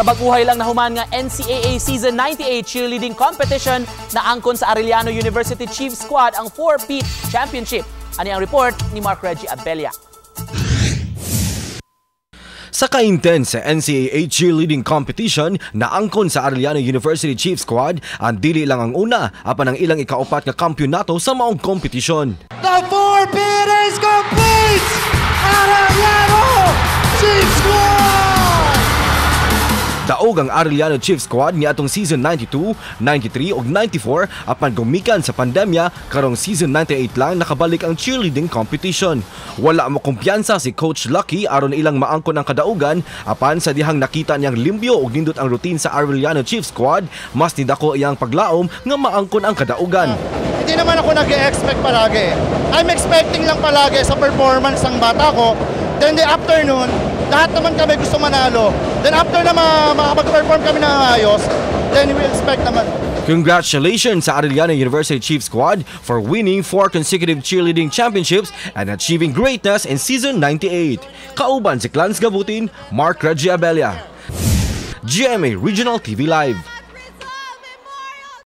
Sa bag-ohay lang nahuman nga NCAA Season 98 Cheerleading Competition, naangkon sa Arellano University Chiefsquad ang four-peat championship. Ani ang report ni Mark Reggie Abella. Sa ka-intense sa NCAA Cheerleading Competition, naangkon sa Arellano University Chiefsquad ang dili lang ang una, apan ang ilang ikaupat nga kampyonato sa maong kompetisyon. The four-peat is complete! Arellano Chiefsquad! Daug ang Arellano Chiefsquad niadtong season 92, 93 ug 94 apan gumikan sa pandemya karong season 98 lang nakabalik ang cheerleading competition. Wala mo kumpiyansa si Coach Lucky aron ilang maangkon ang kadaugan apan sa dihang nakita niyang limpyo ug nindot ang routine sa Arellano Chiefsquad, mas nidako iyang paglaom nga maangkon ang kadaugan. Hindi naman ako nag-expect palagi. I'm expecting lang palagi sa performance ng bata ko. Then the afternoon, lahat naman kami gusto manalo. Then after na makapag-perform kami ng ayos, then we expect naman. Congratulations sa Arellano University Chiefsquad for winning 4 consecutive cheerleading championships and achieving greatness in season 98. Kauban si Clans Gabutin, Mark Reggie Abella. GMA Regional TV Live.